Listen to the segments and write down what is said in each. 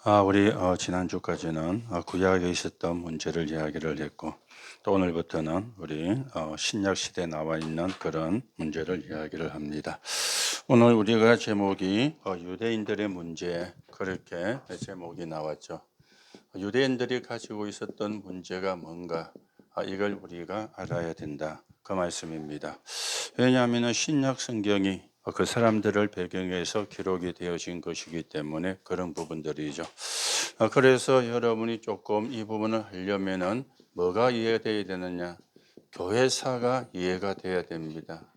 우리 지난주까지는 구약에 있었던 문제를 이야기를 했고, 또 오늘부터는 우리 신약 시대에 나와 있는 그런 문제를 이야기를 합니다. 오늘 우리가 제목이 유대인들의 문제, 그렇게 제목이 나왔죠. 유대인들이 가지고 있었던 문제가 뭔가, 이걸 우리가 알아야 된다, 그 말씀입니다. 왜냐하면 신약 성경이 그 사람들을 배경해서 기록이 되어진 것이기 때문에 그런 부분들이죠. 그래서 여러분이 조금 이 부분을 하려면은 뭐가 이해되어야 되느냐? 교회사가 이해가 돼야 됩니다.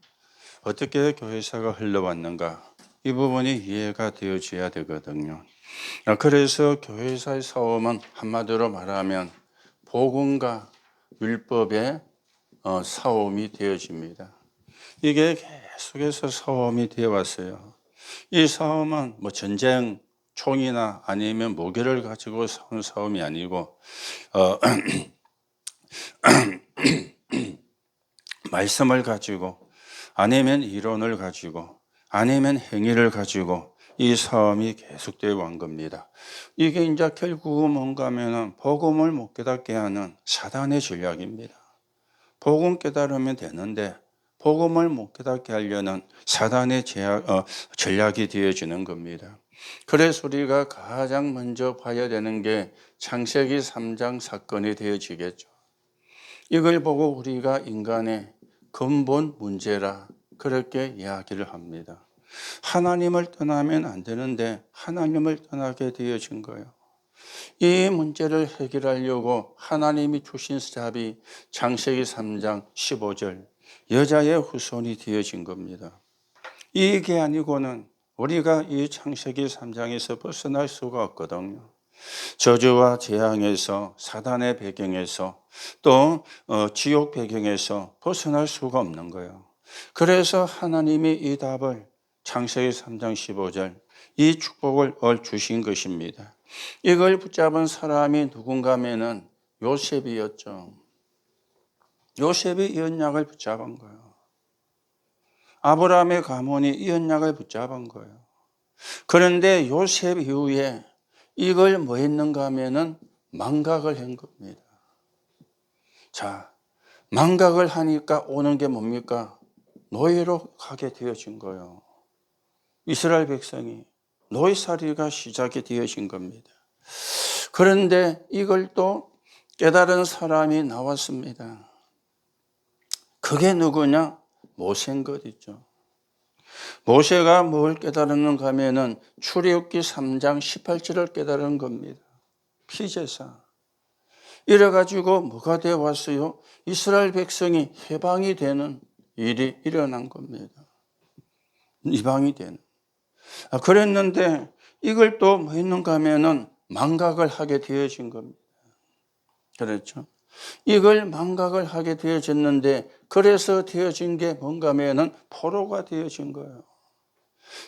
어떻게 교회사가 흘러왔는가? 이 부분이 이해가 되어져야 되거든요. 그래서 교회사의 싸움은 한마디로 말하면 복음과 율법의 싸움이 되어집니다. 이게 계속해서 싸움이 되어 왔어요. 이 싸움은 뭐 전쟁, 총이나 아니면 무기를 가지고 싸운 싸움이 아니고 말씀을 가지고, 아니면 이론을 가지고, 아니면 행위를 가지고 이 싸움이 계속되어 온 겁니다. 이게 이제 결국은 뭔가 하면은 복음을 못 깨닫게 하는 사단의 전략입니다. 복음 깨달으면 되는데 복음을 못 깨닫게 하려는 사단의 전략이 되어지는 겁니다. 그래서 우리가 가장 먼저 봐야 되는 게 창세기 3장 사건이 되어지겠죠. 이걸 보고 우리가 인간의 근본 문제라 그렇게 이야기를 합니다. 하나님을 떠나면 안 되는데 하나님을 떠나게 되어진 거예요. 이 문제를 해결하려고 하나님이 주신 답이 창세기 3장 15절 여자의 후손이 되어진 겁니다. 이게 아니고는 우리가 이 창세기 3장에서 벗어날 수가 없거든요. 저주와 재앙에서, 사단의 배경에서, 또 지옥 배경에서 벗어날 수가 없는 거예요. 그래서 하나님이 이 답을 창세기 3장 15절 이 축복을 주신 것입니다. 이걸 붙잡은 사람이 누군가 하면은 요셉이었죠. 요셉이 이 언약을 붙잡은 거예요. 아브라함의 가문이 이 언약을 붙잡은 거예요. 그런데 요셉 이후에 이걸 뭐 했는가 하면은 망각을 한 겁니다. 자, 망각을 하니까 오는 게 뭡니까? 노예로 가게 되어진 거예요. 이스라엘 백성이 노예살이가 시작이 되어진 겁니다. 그런데 이걸 또 깨달은 사람이 나왔습니다. 그게 누구냐? 모세인 것 있죠. 모세가 뭘 깨달았는가 하면은 출애굽기 3장 18절을 깨달은 겁니다. 피제사. 이래가지고 뭐가 되어 왔어요? 이스라엘 백성이 해방이 되는 일이 일어난 겁니다. 이방이 되는. 그랬는데 이걸 또 뭐 했는가 하면은 망각을 하게 되어진 겁니다. 그렇죠? 이걸 망각을 하게 되어졌는데 그래서 되어진 게 뭔가 하면은 포로가 되어진 거예요.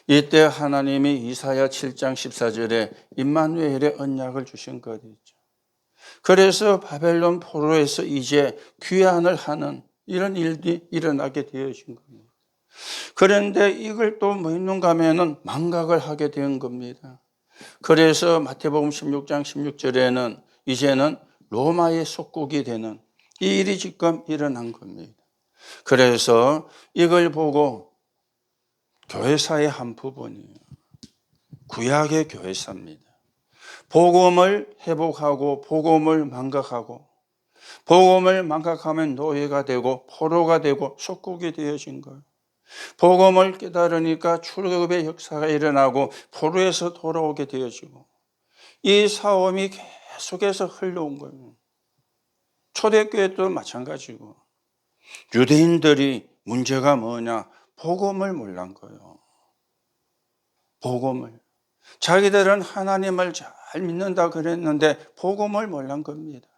이때 하나님이 이사야 7장 14절에 임마누엘의 언약을 주신 것이죠. 그래서 바벨론 포로에서 이제 귀환을 하는 이런 일이 일어나게 되어진 겁니다. 그런데 이걸 또 뭐 있는가 하면은 망각을 하게 된 겁니다. 그래서 마태복음 16장 16절에는 이제는 로마의 속국이 되는 이 일이 지금 일어난 겁니다. 그래서 이걸 보고 교회사의 한 부분이에요. 구약의 교회사입니다. 복음을 회복하고 복음을 망각하고 복음을 망각하면 노예가 되고 포로가 되고 속국이 되어진 거예요. 복음을 깨달으니까 출애굽의 역사가 일어나고 포로에서 돌아오게 되어지고 이 싸움이 계속해서 흘러온 거예요. 초대교회도 마찬가지고 유대인들이 문제가 뭐냐? 복음을 몰란 거예요. 복음을. 자기들은 하나님을 잘 믿는다 그랬는데 복음을 몰란 겁니다.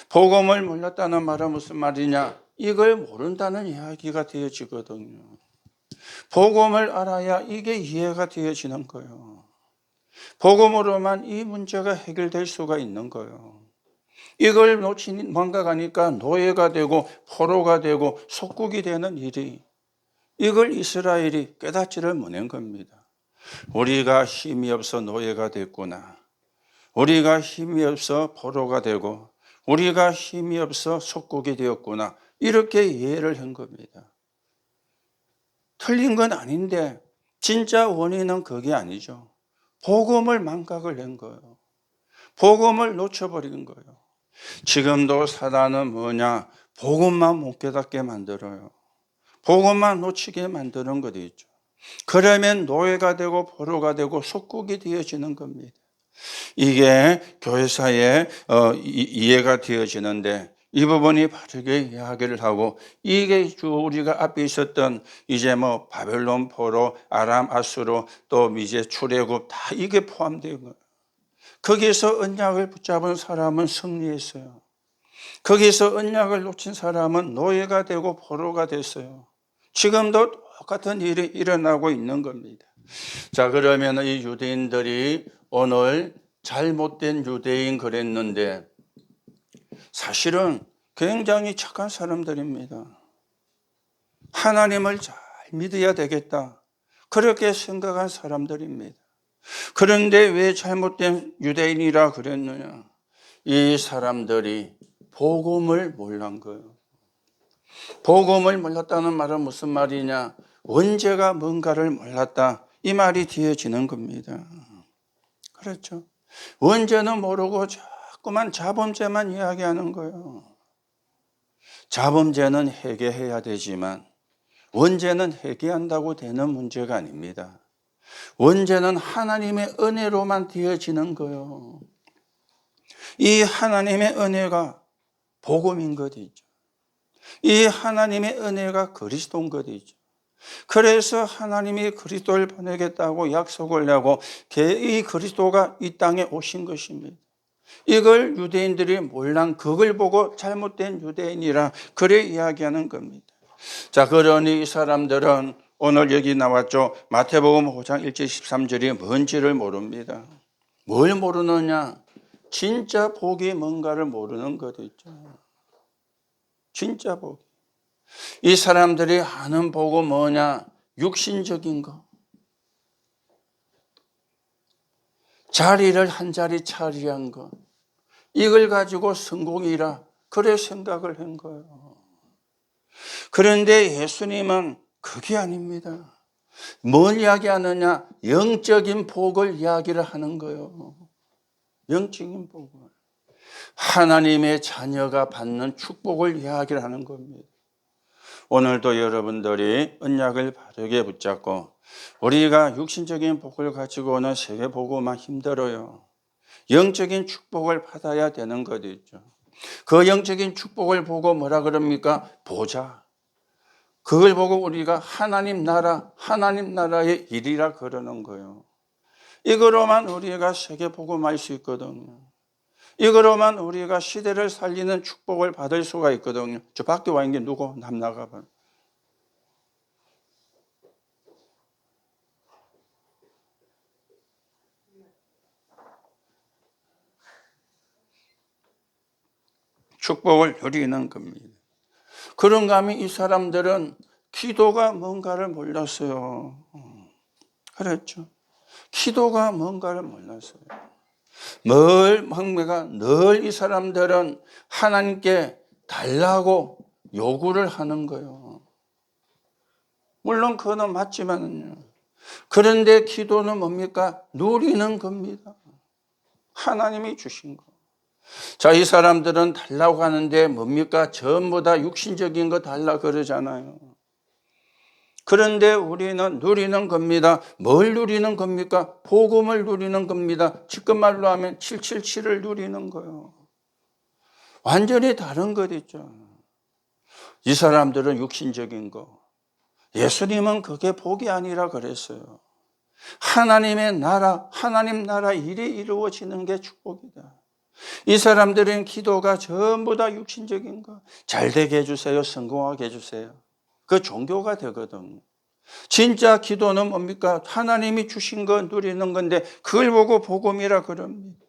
복음을 몰랐다는 말은 무슨 말이냐? 이걸 모른다는 이야기가 되어지거든요. 복음을 알아야 이게 이해가 되어지는 거예요. 복음으로만 이 문제가 해결될 수가 있는 거예요. 이걸 놓치니 망각하니까 노예가 되고 포로가 되고 속국이 되는 일이 이걸 이스라엘이 깨닫지를 못한 겁니다. 우리가 힘이 없어 노예가 됐구나. 우리가 힘이 없어 포로가 되고 우리가 힘이 없어 속국이 되었구나. 이렇게 이해를 한 겁니다. 틀린 건 아닌데 진짜 원인은 그게 아니죠. 복음을 망각을 한 거예요. 복음을 놓쳐버린 거예요. 지금도 사단은 뭐냐? 복음만 못 깨닫게 만들어요. 복음만 놓치게 만드는 것이 있죠. 그러면 노예가 되고 포로가 되고 속국이 되어지는 겁니다. 이게 교회사에 이해가 되어지는데 이 부분이 바르게 이야기를 하고 이게 우리가 앞에 있었던 이제 뭐 바벨론 포로, 아람 아수르 또 이제 출애굽 다 이게 포함되어 거예요. 거기서 언약을 붙잡은 사람은 승리했어요. 거기서 언약을 놓친 사람은 노예가 되고 포로가 됐어요. 지금도 똑같은 일이 일어나고 있는 겁니다. 자, 그러면 이 유대인들이 오늘 잘못된 유대인 그랬는데 사실은 굉장히 착한 사람들입니다. 하나님을 잘 믿어야 되겠다. 그렇게 생각한 사람들입니다. 그런데 왜 잘못된 유대인이라 그랬느냐? 이 사람들이 복음을 몰란 거예요. 복음을 몰랐다는 말은 무슨 말이냐? 원죄가 뭔가를 몰랐다. 이 말이 뒤어지는 겁니다. 그렇죠. 원죄는 모르고 자꾸만 자범죄만 이야기하는 거예요. 자범죄는 회개해야 되지만 원죄는 회개한다고 되는 문제가 아닙니다. 원죄는 하나님의 은혜로만 되어지는 거예요. 이 하나님의 은혜가 복음인 것이죠. 이 하나님의 은혜가 그리스도인 것이죠. 그래서 하나님이 그리스도를 보내겠다고 약속을 하고 이 그리스도가 이 땅에 오신 것입니다. 이걸 유대인들이 몰란 그걸 보고 잘못된 유대인이라 그래 이야기하는 겁니다. 자, 그러니 이 사람들은 오늘 여기 나왔죠. 마태복음 5장 1절 13절이 뭔지를 모릅니다. 뭘 모르느냐? 진짜 복이 뭔가를 모르는 것이죠. 진짜 복. 이 사람들이 아는 복은 뭐냐? 육신적인 거. 자리를 한 자리 차지한 거. 이걸 가지고 성공이라 그래 생각을 한 거예요. 그런데 예수님은 그게 아닙니다. 뭘 이야기하느냐? 영적인 복을 이야기를 하는 거예요. 영적인 복을. 하나님의 자녀가 받는 축복을 이야기를 하는 겁니다. 오늘도 여러분들이 언약을 바르게 붙잡고 우리가 육신적인 복을 가지고 오는 세계 복음만 힘들어요. 영적인 축복을 받아야 되는 것이죠. 그 영적인 축복을 보고 뭐라 그럽니까? 보자. 그걸 보고 우리가 하나님 나라의 일이라 그러는 거예요. 이거로만 우리가 세계 복음할 수 있거든요. 이거로만 우리가 시대를 살리는 축복을 받을 수가 있거든요. 저 밖에 와 있는 게 누구? 남 나가봐. 축복을 누리는 겁니다. 그런가 하면 이 사람들은 기도가 뭔가를 몰랐어요. 그렇죠. 기도가 뭔가를 몰랐어요. 늘 이 사람들은 하나님께 달라고 요구를 하는 거예요. 물론 그거는 맞지만요. 그런데 기도는 뭡니까? 누리는 겁니다. 하나님이 주신 거. 자, 이 사람들은 달라고 하는데 뭡니까? 전부 다 육신적인 거 달라 그러잖아요. 그런데 우리는 누리는 겁니다. 뭘 누리는 겁니까? 복음을 누리는 겁니다. 지금 말로 하면 777을 누리는 거예요. 완전히 다른 것이죠. 이 사람들은 육신적인 거. 예수님은 그게 복이 아니라 그랬어요. 하나님의 나라, 하나님 나라 일이 이루어지는 게 축복이다. 이 사람들은 기도가 전부 다 육신적인 거. 잘 되게 해주세요. 성공하게 해주세요. 그 종교가 되거든요. 진짜 기도는 뭡니까? 하나님이 주신 거 누리는 건데 그걸 보고 복음이라 그럽니다.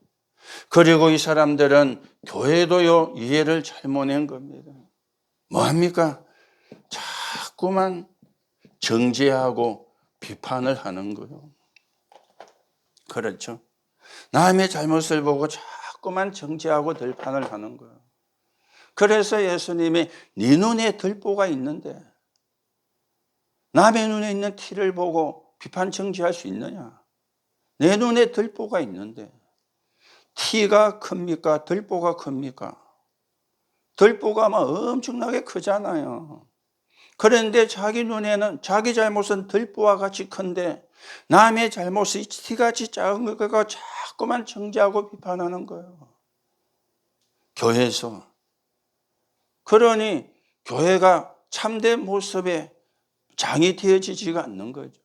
그리고 이 사람들은 교회도요 이해를 잘못한 겁니다. 뭐합니까? 자꾸만 정죄하고 비판을 하는 거예요. 그렇죠? 남의 잘못을 보고 자꾸만 정죄하고 들판을 하는 거예요. 그래서 예수님이 네 눈에 들보가 있는데 남의 눈에 있는 티를 보고 비판 정죄할 수 있느냐? 내 눈에 들보가 있는데 티가 큽니까? 들보가 큽니까? 들보가 막 엄청나게 크잖아요. 그런데 자기 눈에는 자기 잘못은 들보와 같이 큰데 남의 잘못이 티같이 작은 거가 자꾸만 정죄하고 비판하는 거예요. 교회에서. 그러니 교회가 참된 모습에 장이 되어지지가 않는 거죠.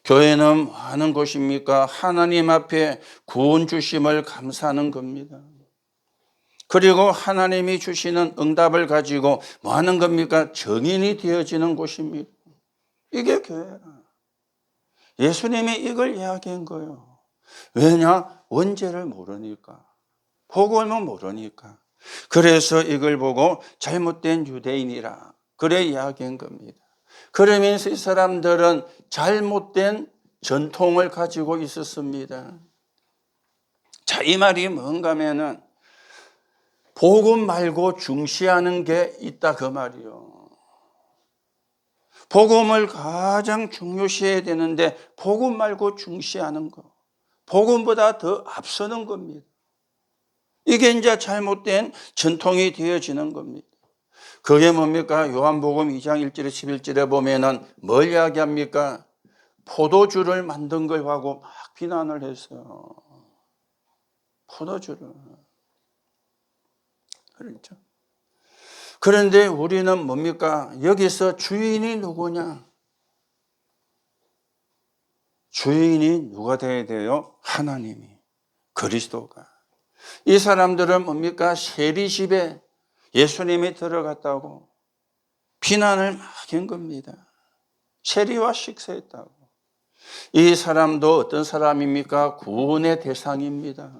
교회는 뭐 하는 곳입니까? 하나님 앞에 구원 주심을 감사하는 겁니다. 그리고 하나님이 주시는 응답을 가지고 뭐 하는 겁니까? 증인이 되어지는 곳입니다. 이게 교회라. 예수님이 이걸 이야기한 거예요. 왜냐? 원죄를 모르니까. 복음을 모르니까. 그래서 이걸 보고 잘못된 유대인이라 그래 이야기한 겁니다. 그러면서 이 사람들은 잘못된 전통을 가지고 있었습니다. 자, 이 말이 뭔가 하면은 복음 말고 중시하는 게 있다 그 말이요. 복음을 가장 중요시해야 되는데 복음 말고 중시하는 거. 복음보다 더 앞서는 겁니다. 이게 이제 잘못된 전통이 되어지는 겁니다. 그게 뭡니까? 요한복음 2장 1절에 11절에 보면은 뭘 이야기합니까? 포도주를 만든 걸 하고 막 비난을 했어요. 포도주를. 그렇죠. 그런데 우리는 뭡니까? 여기서 주인이 누구냐? 주인이 누가 돼야 돼요? 하나님이. 그리스도가. 이 사람들은 뭡니까? 세리집에 예수님이 들어갔다고 비난을 막 한 겁니다. 세리와 식사했다고. 이 사람도 어떤 사람입니까? 구원의 대상입니다.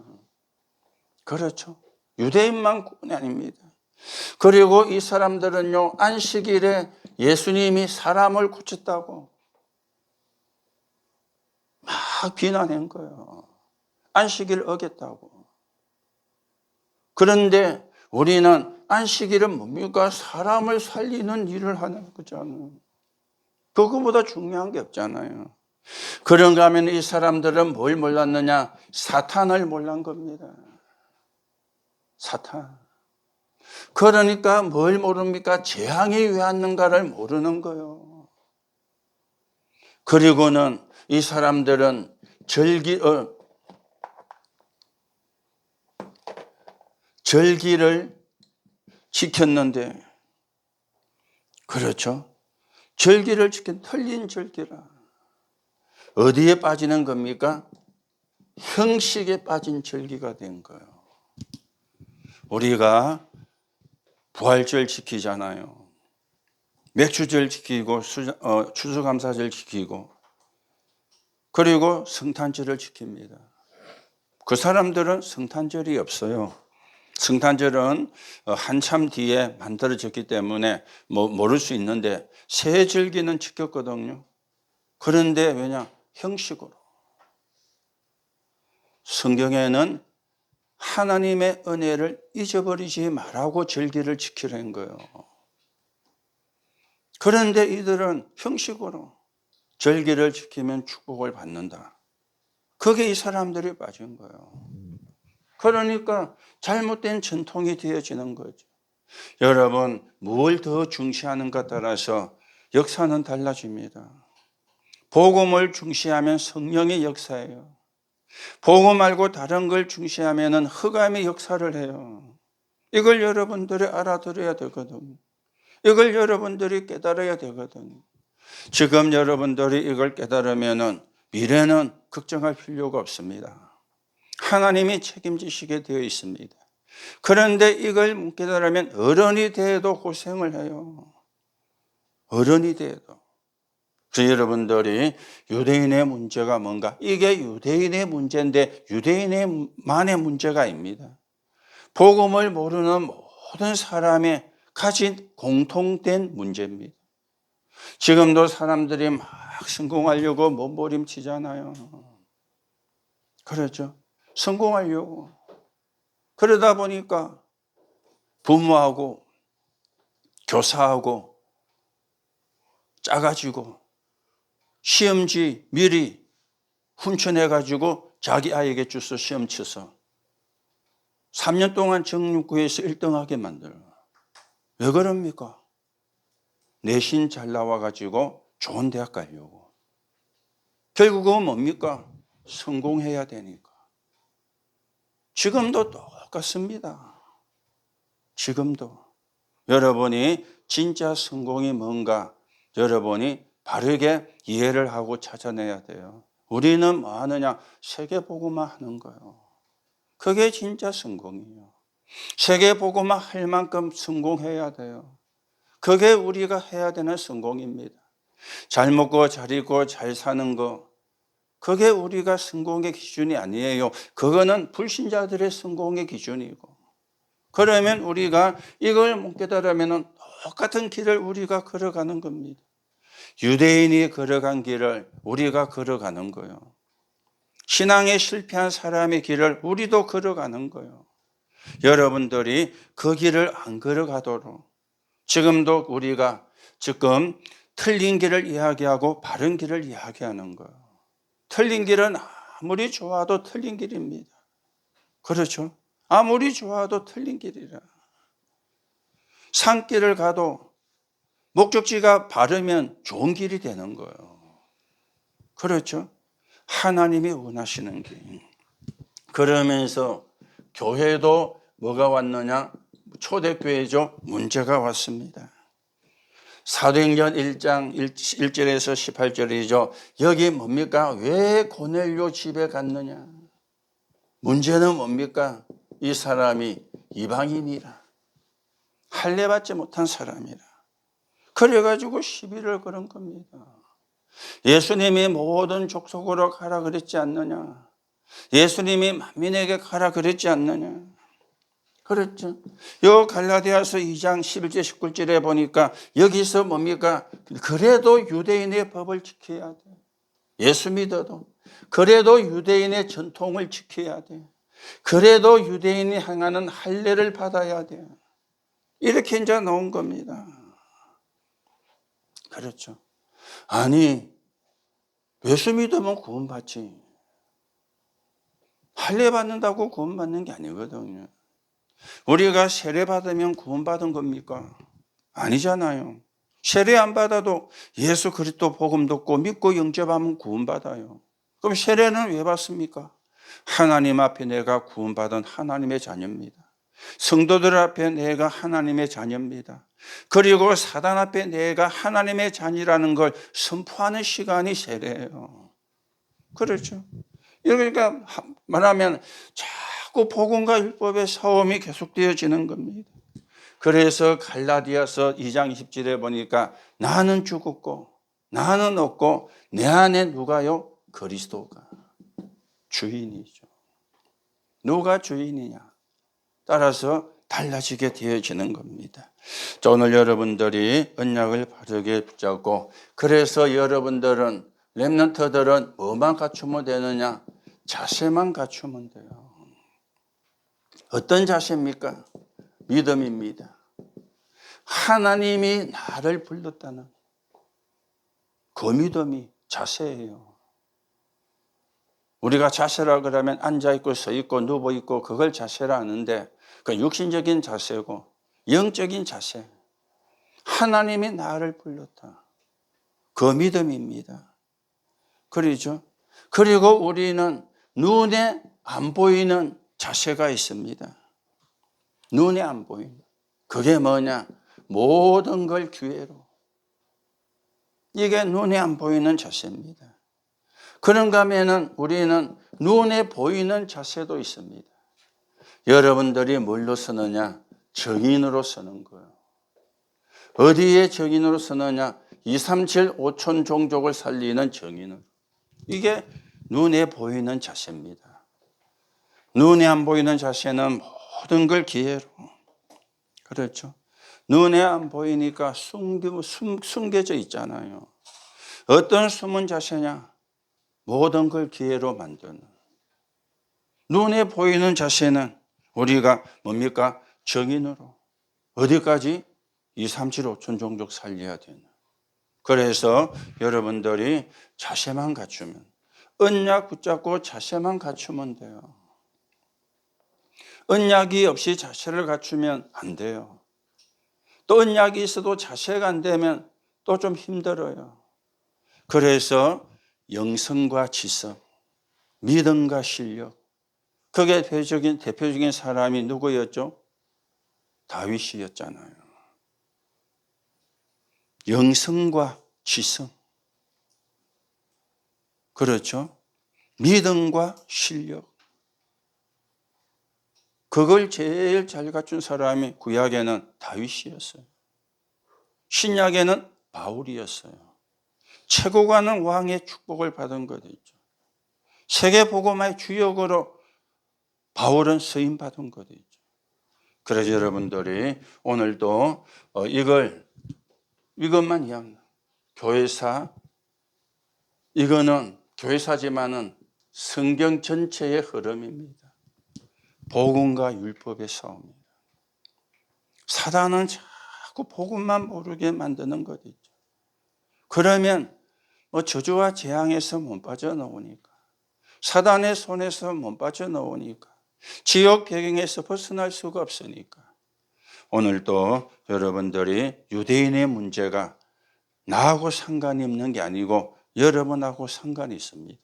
그렇죠. 유대인만 구원이 아닙니다. 그리고 이 사람들은요, 안식일에 예수님이 사람을 고쳤다고 막 비난한 거예요. 안식일 어겼다고. 그런데 우리는 안식일은 뭡니까? 사람을 살리는 일을 하는 거잖아요. 그거보다 중요한 게 없잖아요. 그런가 하면 이 사람들은 뭘 몰랐느냐? 사탄을 몰란 겁니다. 사탄. 그러니까 뭘 모릅니까? 재앙이 왜 왔는가를 모르는 거예요. 그리고는 이 사람들은 절기를 지켰는데, 그렇죠? 절기를 지킨 틀린 절기라. 어디에 빠지는 겁니까? 형식에 빠진 절기가 된 거예요. 우리가 부활절 지키잖아요. 맥주절 지키고 추수감사절 지키고 그리고 성탄절을 지킵니다. 그 사람들은 성탄절이 없어요. 성탄절은 한참 뒤에 만들어졌기 때문에 모를 수 있는데 새 절기는 지켰거든요. 그런데 왜냐? 형식으로. 성경에는 하나님의 은혜를 잊어버리지 말라고 절기를 지키라는 거예요. 그런데 이들은 형식으로 절기를 지키면 축복을 받는다. 그게 이 사람들이 빠진 거예요. 그러니까 잘못된 전통이 되어지는 거죠. 여러분, 뭘 더 중시하는가 따라서 역사는 달라집니다. 복음을 중시하면 성령의 역사예요. 복음 말고 다른 걸 중시하면 흑암의 역사를 해요. 이걸 여러분들이 알아들어야 되거든요. 이걸 여러분들이 깨달아야 되거든요. 지금 여러분들이 이걸 깨달으면 미래는 걱정할 필요가 없습니다. 하나님이 책임지시게 되어 있습니다. 그런데 이걸 못 깨달으면 어른이 돼도 고생을 해요. 어른이 돼도. 그래서 여러분들이 유대인의 문제가 뭔가? 이게 유대인의 문제인데 유대인만의 문제가 아닙니다. 복음을 모르는 모든 사람의 가진 공통된 문제입니다. 지금도 사람들이 막 성공하려고 몸부림치잖아요. 그렇죠. 성공하려고. 그러다 보니까 부모하고 교사하고 짜가지고 시험지 미리 훔쳐내가지고 자기 아이에게 주서 시험 쳐서 3년 동안 정육구에서 1등하게 만들어. 왜 그럽니까? 내신 잘 나와가지고 좋은 대학 가려고. 결국은 뭡니까? 성공해야 되니까. 지금도 똑같습니다. 지금도. 여러분이 진짜 성공이 뭔가 여러분이 바르게 이해를 하고 찾아내야 돼요. 우리는 뭐 하느냐? 세계보고만 하는 거예요. 그게 진짜 성공이에요. 세계보고만 할 만큼 성공해야 돼요. 그게 우리가 해야 되는 성공입니다. 잘 먹고 잘 입고 잘 사는 거, 그게 우리가 성공의 기준이 아니에요. 그거는 불신자들의 성공의 기준이고. 그러면 우리가 이걸 못 깨달으면 똑같은 길을 우리가 걸어가는 겁니다. 유대인이 걸어간 길을 우리가 걸어가는 거예요. 신앙에 실패한 사람의 길을 우리도 걸어가는 거예요. 여러분들이 그 길을 안 걸어가도록 지금도 우리가 지금 틀린 길을 이야기하고 바른 길을 이야기하는 거예요. 틀린 길은 아무리 좋아도 틀린 길입니다. 그렇죠? 아무리 좋아도 틀린 길이라. 산길을 가도 목적지가 바르면 좋은 길이 되는 거예요. 그렇죠? 하나님이 원하시는 길. 그러면서 교회도 뭐가 왔느냐? 초대교회죠. 문제가 왔습니다. 사도행전 1장 1절에서 18절이죠. 여기 뭡니까? 왜 고넬료 집에 갔느냐? 문제는 뭡니까? 이 사람이 이방인이라. 할례받지 못한 사람이라. 그래가지고 시비를 걸은 겁니다. 예수님이 모든 족속으로 가라 그랬지 않느냐? 예수님이 만민에게 가라 그랬지 않느냐? 그렇죠. 요 갈라디아서 2장 11절 19절에 보니까 여기서 뭡니까? 그래도 유대인의 법을 지켜야 돼. 예수 믿어도. 그래도 유대인의 전통을 지켜야 돼. 그래도 유대인이 행하는 할례를 받아야 돼. 이렇게 이제 나온 겁니다. 그렇죠. 아니, 예수 믿으면 구원받지. 할례 받는다고 구원받는 게 아니거든요. 우리가 세례 받으면 구원받은 겁니까? 아니잖아요. 세례 안 받아도 예수 그리스도 복음 듣고 믿고 영접하면 구원받아요. 그럼 세례는 왜 받습니까? 하나님 앞에 내가 구원받은 하나님의 자녀입니다. 성도들 앞에 내가 하나님의 자녀입니다. 그리고 사단 앞에 내가 하나님의 자녀라는 걸 선포하는 시간이 세례예요. 그렇죠. 그러니까 말하면 자꾸 복음과 율법의 싸움이 계속되어지는 겁니다. 그래서 갈라디아서 2장 20절에 보니까 나는 죽었고 나는 없고 내 안에 누가요? 그리스도가 주인이죠. 누가 주인이냐? 따라서 달라지게 되어지는 겁니다. 자, 오늘 여러분들이 언약을 바르게 붙잡고 그래서 여러분들은 렘넌트들은 뭐만 갖추면 되느냐? 자세만 갖추면 돼요. 어떤 자세입니까? 믿음입니다. 하나님이 나를 불렀다는 그 믿음이 자세예요. 우리가 자세라 그러면 앉아있고 서있고 누워있고 그걸 자세라 하는데 그 육신적인 자세고 영적인 자세. 하나님이 나를 불렀다. 그 믿음입니다. 그러죠? 그리고 우리는 눈에 안 보이는 자세가 있습니다. 눈에 안 보이는. 그게 뭐냐? 모든 걸 기회로. 이게 눈에 안 보이는 자세입니다. 그런가 하면은 우리는 눈에 보이는 자세도 있습니다. 여러분들이 뭘로 쓰느냐? 정인으로 쓰는 거예요. 어디에 정인으로 쓰느냐? 237 5천 종족을 살리는 정인으로. 이게 눈에 보이는 자세입니다. 눈에 안 보이는 자세는 모든 걸 기회로. 그렇죠. 눈에 안 보이니까 숨겨져 있잖아요. 어떤 숨은 자세냐? 모든 걸 기회로 만드는. 눈에 보이는 자세는 우리가 뭡니까? 정인으로. 어디까지? 2, 3, 7, 5천 종족 살려야 되는. 그래서 여러분들이 자세만 갖추면, 언약 붙잡고 자세만 갖추면 돼요. 언약이 없이 자세를 갖추면 안 돼요. 또 언약이 있어도 자세가 안 되면 또 좀 힘들어요. 그래서 영성과 지성, 믿음과 실력, 그게 대표적인 사람이 누구였죠? 다윗이었잖아요. 영성과 지성, 그렇죠? 믿음과 실력, 그걸 제일 잘 갖춘 사람이 구약에는 다윗이었어요. 신약에는 바울이었어요. 최고 가는 왕의 축복을 받은 것이죠. 세계복음화의 주역으로 바울은 쓰임 받은 것이죠. 그래서 여러분들이 오늘도 이것만 이해합니다. 교회사, 이거는 교회사지만은 성경 전체의 흐름입니다. 복음과 율법의 싸움입니다. 사단은 자꾸 복음만 모르게 만드는 것이죠. 그러면 저주와 재앙에서 못 빠져나오니까, 사단의 손에서 못 빠져나오니까, 지옥 배경에서 벗어날 수가 없으니까, 오늘도 여러분들이 유대인의 문제가 나하고 상관이 없는 게 아니고 여러분하고 상관이 있습니다.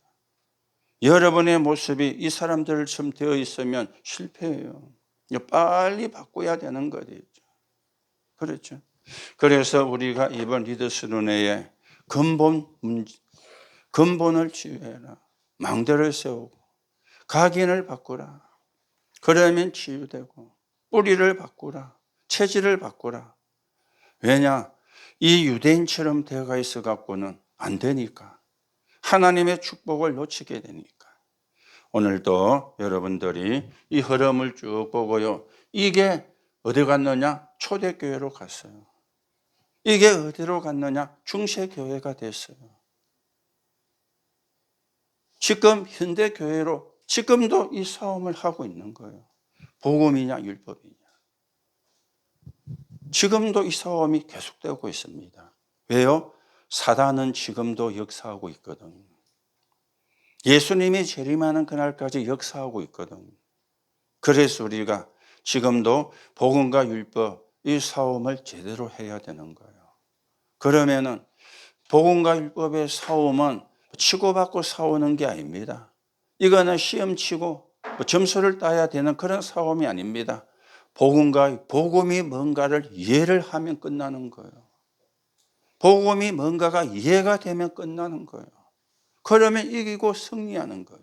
여러분의 모습이 이 사람들처럼 되어 있으면 실패해요. 빨리 바꿔야 되는 거죠. 그렇죠. 그래서 우리가 이번 리더스 룬회에 근본을 치유해라. 망대를 세우고 각인을 바꾸라. 그러면 치유되고, 뿌리를 바꾸라. 체질을 바꾸라. 왜냐? 이 유대인처럼 되어가 있어 갖고는 안 되니까. 하나님의 축복을 놓치게 되니까. 오늘도 여러분들이 이 흐름을 쭉 보고요. 이게 어디 갔느냐? 초대교회로 갔어요. 이게 어디로 갔느냐? 중세교회가 됐어요. 지금 현대교회로 지금도 이 싸움을 하고 있는 거예요. 복음이냐 율법이냐. 지금도 이 싸움이 계속되고 있습니다. 왜요? 사단은 지금도 역사하고 있거든요. 예수님이 재림하는 그날까지 역사하고 있거든요. 그래서 우리가 지금도 복음과 율법 이 싸움을 제대로 해야 되는 거예요. 그러면은 복음과 율법의 싸움은 치고받고 싸우는 게 아닙니다. 이거는 시험 치고 점수를 따야 되는 그런 싸움이 아닙니다. 복음이 뭔가를 이해를 하면 끝나는 거예요. 복음이 뭔가가 이해가 되면 끝나는 거예요. 그러면 이기고 승리하는 거예요.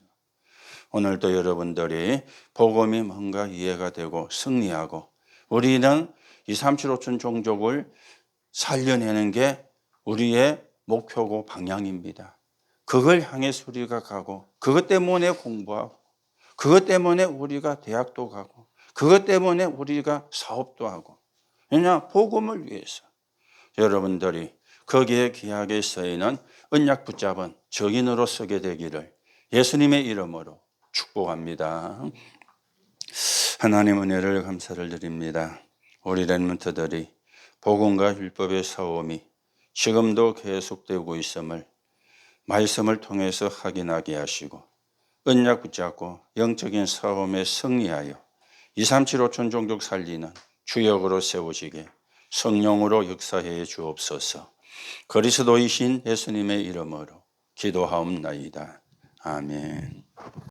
오늘도 여러분들이 복음이 뭔가 이해가 되고 승리하고, 우리는 2, 3, 7, 5천 종족을 살려내는 게 우리의 목표고 방향입니다. 그걸 향해서 우리가 가고, 그것 때문에 공부하고, 그것 때문에 우리가 대학도 가고, 그것 때문에 우리가 사업도 하고. 왜냐? 복음을 위해서. 여러분들이 거기에 귀하게 쓰이는 언약 붙잡은 적인으로 서게 되기를 예수님의 이름으로 축복합니다. 하나님 은혜를 감사를 드립니다. 우리 렘넌트들이 복음과 율법의 싸움이 지금도 계속되고 있음을 말씀을 통해서 확인하게 하시고, 언약 붙잡고 영적인 싸움에 승리하여 2, 3, 7, 5천 종족 살리는 주역으로 세우시게 성령으로 역사해 주옵소서. 그리스도이신 예수님의 이름으로 기도하옵나이다. 아멘.